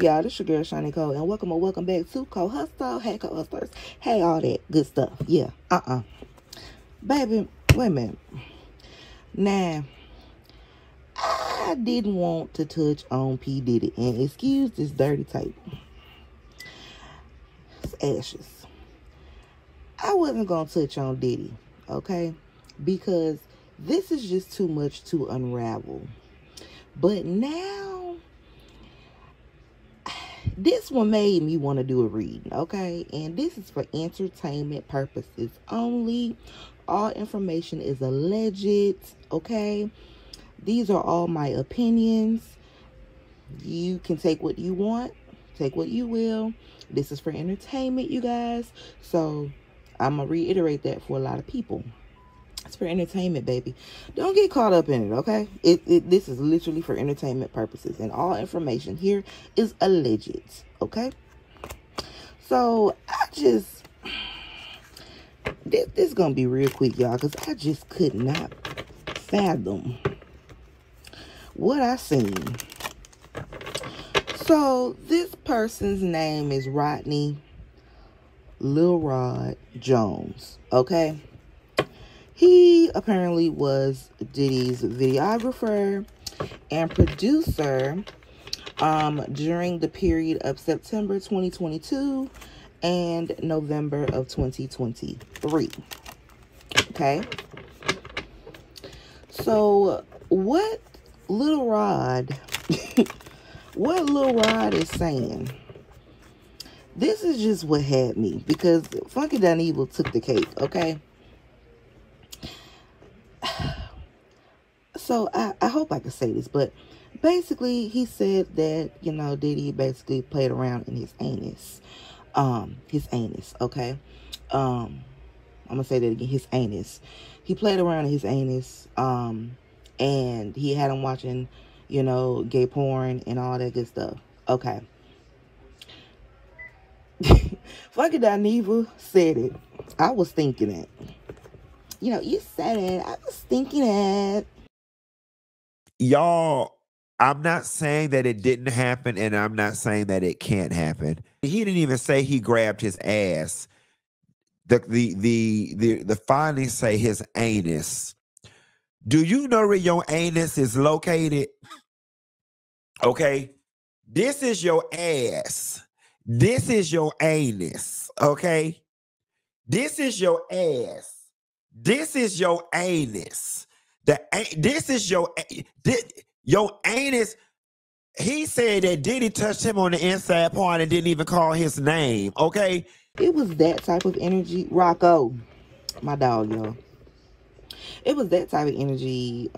y'all? This your girl Shani Cole, and welcome or welcome back to COLEhuStle. Hey, COLEhustlers. Hey, all that good stuff. Yeah. Baby, wait a minute. Now, I didn't want to touch on P. Diddy, and excuse this dirty tape. It's ashes. I wasn't going to touch on Diddy, okay? Because this is just too much to unravel. But now, this one made me want to do a reading, okay? And this is for entertainment purposes only. All information is alleged, okay? These are all my opinions. You can take what you want, take what you will. This is for entertainment, you guys. So, I'm going to reiterate that for a lot of people. It's for entertainment, baby. Don't get caught up in it, okay? This is literally for entertainment purposes. And all information here is alleged, okay? So, this is going to be real quick, y'all. Because I just could not fathom what I seen. So, this person's name is Rodney Lil Rod Jones, okay? He apparently was Diddy's videographer and producer during the period of September 2022 and November of 2023. Okay? So, what Lil Rod is saying, this is just what had me, because Funky Done Evil took the cake, okay? So, I hope I can say this, but basically, he said that, you know, Diddy basically played around in his anus. Okay? I'm going to say that again, his anus. He played around in his anus, and he had him watching, you know, gay porn and all that good stuff. Okay. Funky Done Evil said it. I was thinking it. You know, you said it. I was thinking it. Y'all, I'm not saying that it didn't happen, and I'm not saying that it can't happen. He didn't even say he grabbed his ass. The findings say his anus. Do you know where your anus is located? Okay. This is your ass. This is your anus. Okay. This is your ass. This is your anus. This is your anus. He said that Diddy touched him on the inside part and didn't even call his name, okay? It was that type of energy. Rocco, my dog, y'all. It was that type of energy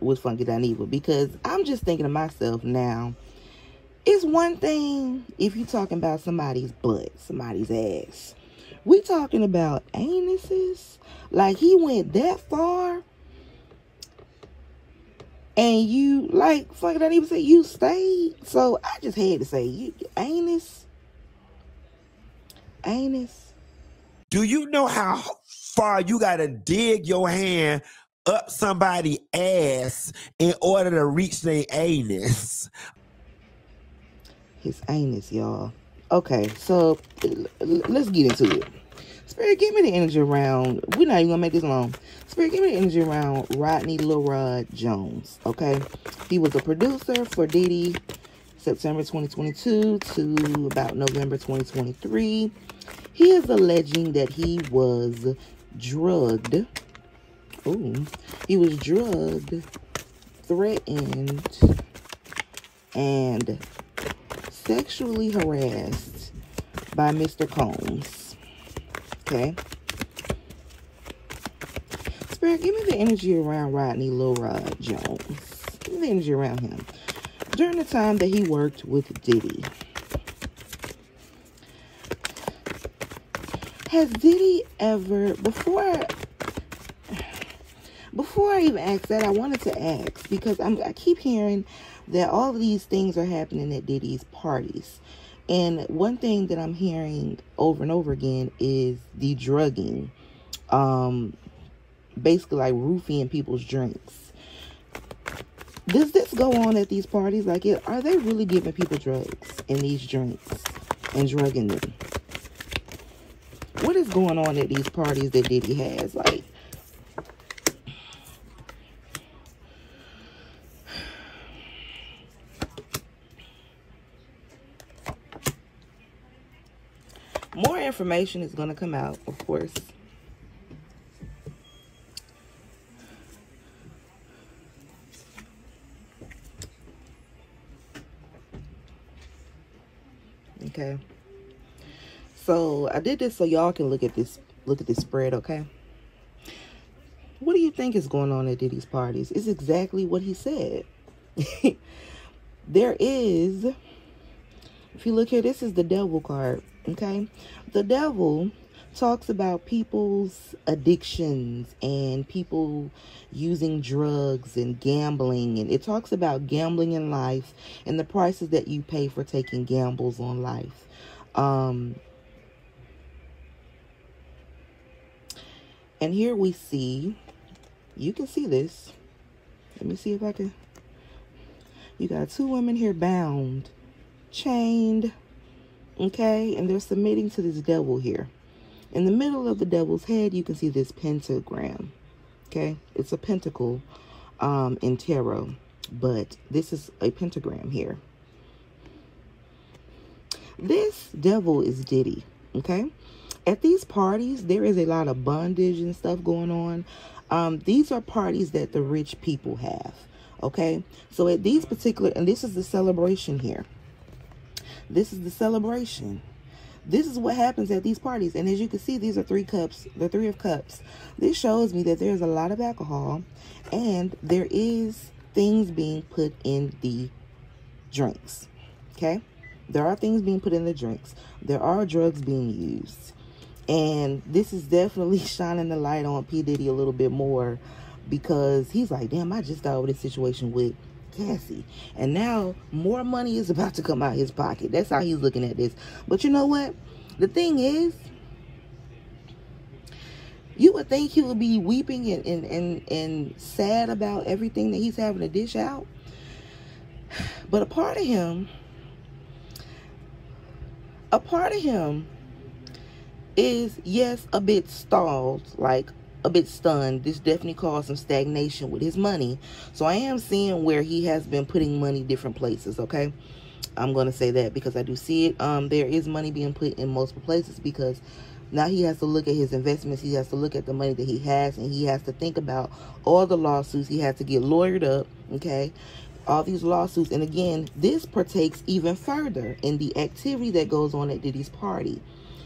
with Funky Done Evil, because I'm just thinking to myself now, it's one thing if you're talking about somebody's butt, somebody's ass. We talking about anuses? Like, he went that far? And you, like Funky Done Evil said, you stayed. So I just had to say, you anus. Do you know how far you gotta dig your hand up somebody's ass in order to reach their anus? His anus, y'all. Okay, so let's get into it. Spirit, give me the energy around. We're not even gonna make this long. Spirit, give me the energy around Rodney Lil Rod Jones. Okay, he was a producer for Diddy, September 2022 to about November 2023. He is alleging that he was drugged. Ooh, he was drugged, threatened, and sexually harassed by Mr. Combs. Okay. Spirit, give me the energy around Rodney Lil Rod Jones. Give me the energy around him during the time that he worked with Diddy. Has Diddy ever, before I even ask that, I wanted to ask, because I keep hearing that all of these things are happening at Diddy's parties. And one thing that I'm hearing over and over again is the drugging. Basically like roofing people's drinks. Does this go on at these parties? Like, are they really giving people drugs in these drinks and drugging them? What is going on at these parties that Diddy has? Like, more information is going to come out, of course. Okay. So I did this so y'all can look at this spread, okay? What do you think is going on at Diddy's parties? It's exactly what he said. There is, if you look here, this is the devil card, okay? The devil talks about people's addictions and people using drugs and gambling, and it talks about gambling in life and the prices that you pay for taking gambles on life. And here we see, you can see this. Let me see if I can. You got two women here bound, chained, okay? And they're submitting to this devil here. In the middle of the devil's head, you can see this pentagram, okay? It's a pentacle in tarot, but this is a pentagram here. This devil is Diddy, okay? At these parties, there is a lot of bondage and stuff going on. These are parties that the rich people have, okay? So at these particular, and this is the celebration here. This is the celebration. This is what happens at these parties. And as you can see, these are 3 cups, the 3 of cups. This shows me that there's a lot of alcohol and there is things being put in the drinks, okay? There are things being put in the drinks. There are drugs being used. And this is definitely shining the light on P. Diddy a little bit more, because he's like, damn, I just got over this situation with Cassie. And now more money is about to come out his pocket. That's how he's looking at this. But you know what? The thing is, you would think he would be weeping and sad about everything that he's having to dish out. But a part of him is, yes, a bit stalled, like a bit stunned. This definitely caused some stagnation with his money. So I am seeing where he has been putting money different places, okay? I'm going to say that because I do see it. There is money being put in multiple places, because now he has to look at his investments. He has to look at the money that he has, and he has to think about all the lawsuits. He has to get lawyered up, okay? All these lawsuits. And again, this partakes even further in the activity that goes on at Diddy's party.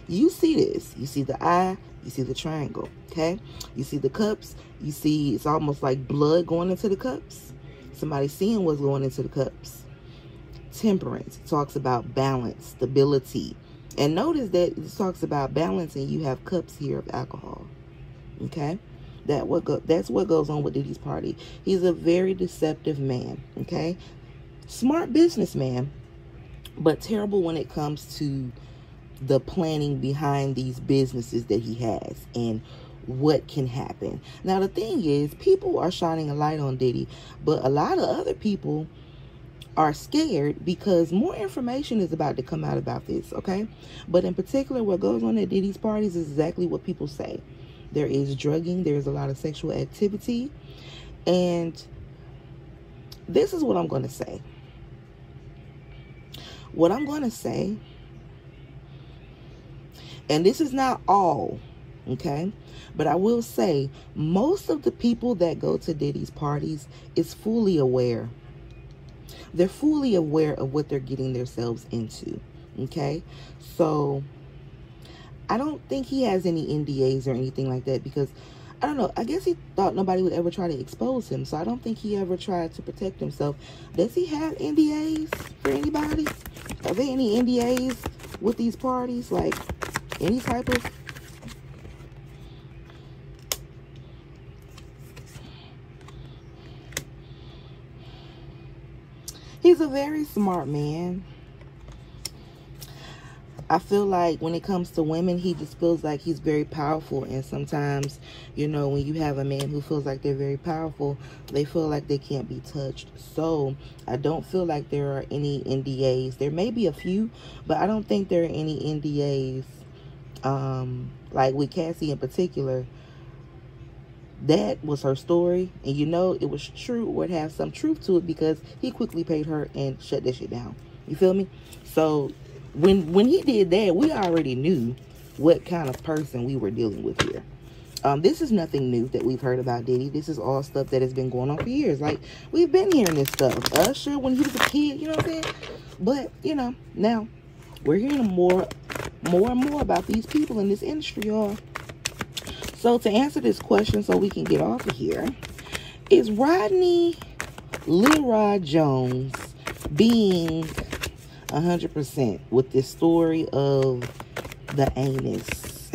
You see this. You see the eye. You see the triangle, okay? You see the cups. You see it's almost like blood going into the cups. Somebody seeing what's going into the cups. Temperance talks about balance, stability. And notice that it talks about balance, and you have cups here of alcohol, okay? That's what goes on with Diddy's party. He's a very deceptive man, okay? Smart businessman, but terrible when it comes to the planning behind these businesses that he has and what can happen. Now, the thing is, people are shining a light on Diddy, but a lot of other people are scared because more information is about to come out about this, okay? But in particular, what goes on at Diddy's parties is exactly what people say. There is drugging, there's a lot of sexual activity, and this is what I'm going to say. What I'm going to say, and this is not all, okay? But I will say, most of the people that go to Diddy's parties is fully aware. They're fully aware of what they're getting themselves into, okay? So, I don't think he has any NDAs or anything like that, because, I don't know, I guess he thought nobody would ever try to expose him. So, I don't think he ever tried to protect himself. Does he have NDAs for anybody? Are there any NDAs with these parties? Like, any type of... He's a very smart man. I feel like when it comes to women, he just feels like he's very powerful. And sometimes, you know, when you have a man who feels like they're very powerful, they feel like they can't be touched. So I don't feel like there are any NDAs. There may be a few, but I don't think there are any NDAs. Like with Cassie in particular, that was her story. And you know, it was true, would have some truth to it, because he quickly paid her and shut that shit down. You feel me? So when he did that, we already knew what kind of person we were dealing with here. This is nothing new that we've heard about Diddy. This is all stuff that has been going on for years. Like, we've been hearing this stuff. Usher, when he was a kid, you know what I'm saying? But, you know, now we're hearing more and more about these people in this industry, y'all. So to answer this question so we can get off of here, is Rodney Lil Rod Jones being 100% with this story of the anus?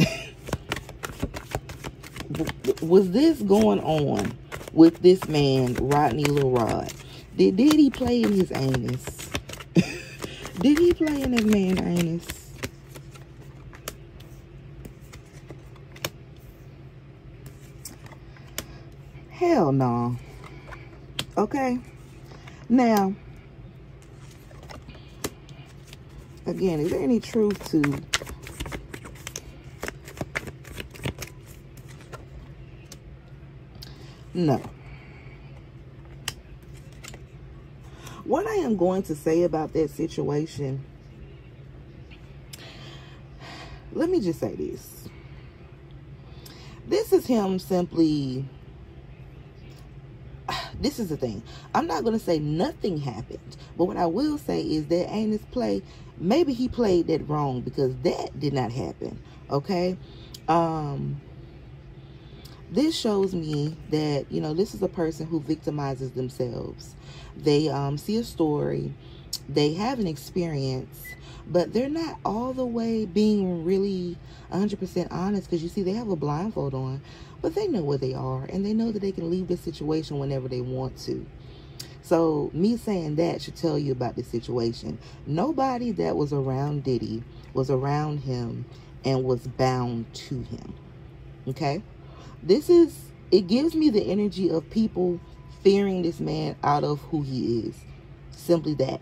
Was this going on with this man, Rodney Lil Rod? Did he play in his anus? Did he play in this man's anus? Hell no. Okay. Now, again, is there any truth to no? What I am going to say about that situation, let me just say this. This is him simply, this is the thing. I'm not going to say nothing happened, but what I will say is that anus play, maybe he played that wrong, because that did not happen. Okay. This shows me that, you know, this is a person who victimizes themselves. They see a story, they have an experience, but they're not all the way being really 100% honest, because you see, they have a blindfold on, but they know where they are, and they know that they can leave this situation whenever they want to. So me saying that should tell you about this situation. Nobody that was around Diddy was around him and was bound to him. Okay? It gives me the energy of people fearing this man out of who he is. Simply that.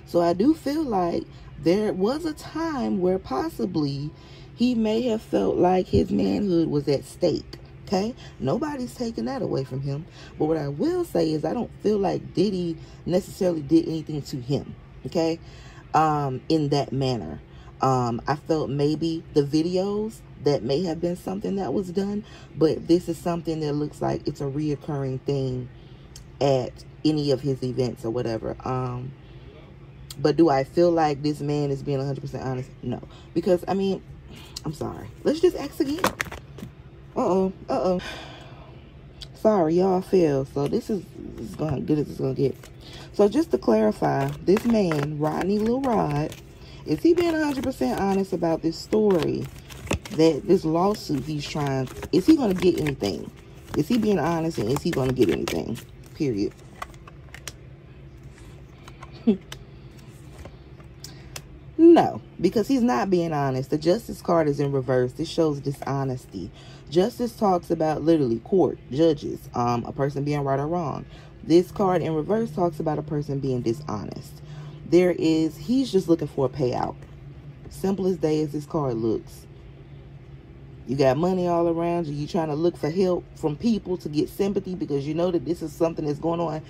So I do feel like there was a time where possibly he may have felt like his manhood was at stake. Okay? Nobody's taking that away from him. But what I will say is I don't feel like Diddy necessarily did anything to him. Okay? In that manner. I felt maybe the videos, that may have been something that was done, but this is something that looks like it's a reoccurring thing at any of his events or whatever. But do I feel like this man is being 100% honest? No. Because, I mean, I'm sorry. Let's just ask again. Sorry, y'all failed. So this is going good as it's going to get. So just to clarify, this man, Rodney Lil Rod, is he being 100% honest about this story? That this lawsuit he's trying, is he going to get anything? Is he being honest, and is he going to get anything? Period. No, because he's not being honest. The justice card is in reverse. This shows dishonesty. Justice talks about literally court, judges, a person being right or wrong. This card in reverse talks about a person being dishonest. He's just looking for a payout. Simple as day as this card looks. You got money all around you. You're trying to look for help from people to get sympathy, because you know that this is something that's going on,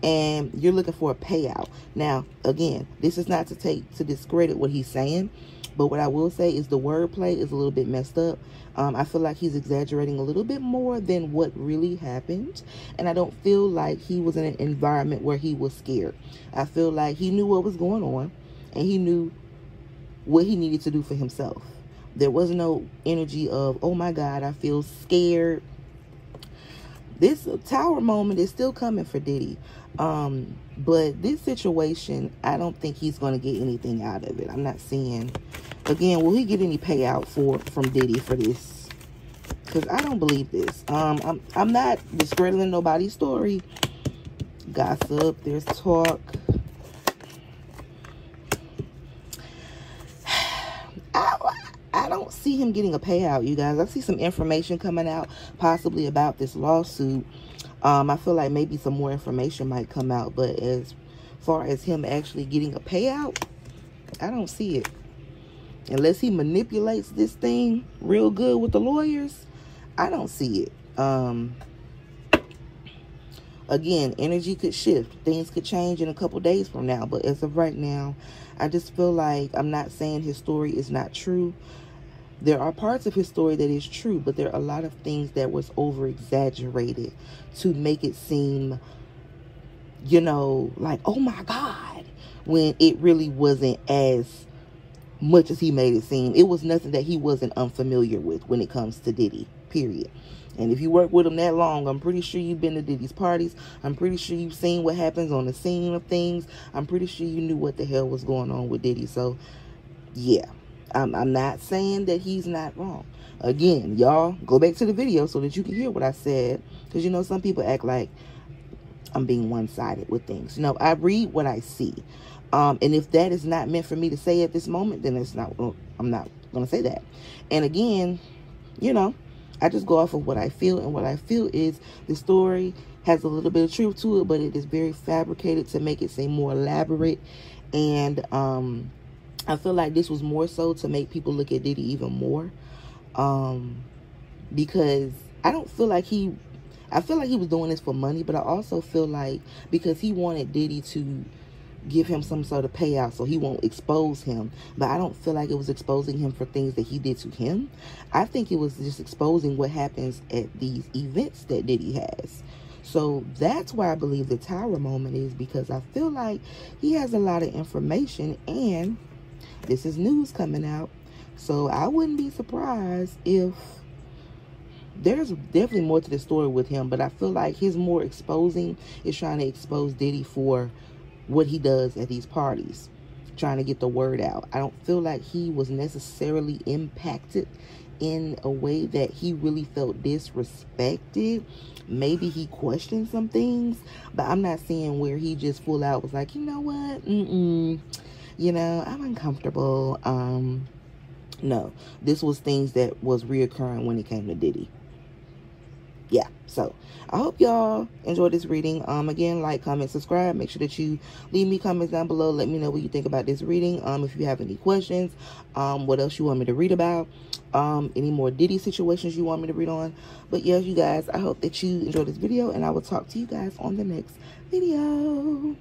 and you're looking for a payout. Now, again, this is not to discredit what he's saying, but what I will say is the wordplay is a little bit messed up. I feel like he's exaggerating a little bit more than what really happened, and I don't feel like he was in an environment where he was scared. I feel like he knew what was going on, and he knew what he needed to do for himself. There was no energy of, oh my God, I feel scared. This tower moment is still coming for Diddy. But this situation, I don't think he's going to get anything out of it. I'm not seeing. Again, will he get any payout from Diddy for this? Because I don't believe this. I'm not discrediting nobody's story. Gossip, there's talk. see him getting a payout, you guys. I see some information coming out possibly about this lawsuit. I feel like maybe some more information might come out, but as far as him actually getting a payout, I don't see it. Unless he manipulates this thing real good with the lawyers, I don't see it. Again, energy could shift. Things could change in a couple days from now. But as of right now, I just feel like, I'm not saying his story is not true. There are parts of his story that is true, but there are a lot of things that was over-exaggerated to make it seem, you know, like, oh my God, when it really wasn't as much as he made it seem. It was nothing that he wasn't unfamiliar with when it comes to Diddy, period. And if you work with him that long, I'm pretty sure you've been to Diddy's parties. I'm pretty sure you've seen what happens on the scene of things. I'm pretty sure you knew what the hell was going on with Diddy. So, yeah. I'm not saying that he's not wrong. Again, y'all, go back to the video so that you can hear what I said. Because, you know, some people act like I'm being one-sided with things. You know, I read what I see. And if that is not meant for me to say at this moment, then it's not, I'm not going to say that. And again, you know, I just go off of what I feel. And what I feel is the story has a little bit of truth to it, but it is very fabricated to make it seem more elaborate. And, I feel like this was more so to make people look at Diddy even more. Because I don't feel like I feel like he was doing this for money, but I also feel like because he wanted Diddy to give him some sort of payout so he won't expose him. But I don't feel like it was exposing him for things that he did to him. I think it was just exposing what happens at these events that Diddy has. So that's why I believe the Tower moment is, because I feel like he has a lot of information and this is news coming out. So I wouldn't be surprised if there's definitely more to the story with him. But I feel like his more exposing is trying to expose Diddy for what he does at these parties, trying to get the word out. I don't feel like he was necessarily impacted in a way that he really felt disrespected. Maybe he questioned some things, but I'm not seeing where he just full out was like, you know what, you know, I'm uncomfortable. No, this was things that was reoccurring when it came to Diddy. Yeah, so I hope y'all enjoyed this reading. Again, like, comment, subscribe. Make sure that you leave me comments down below. Let me know what you think about this reading. If you have any questions, what else you want me to read about, any more Diddy situations you want me to read on. But yes, you guys, I hope that you enjoyed this video, and I will talk to you guys on the next video.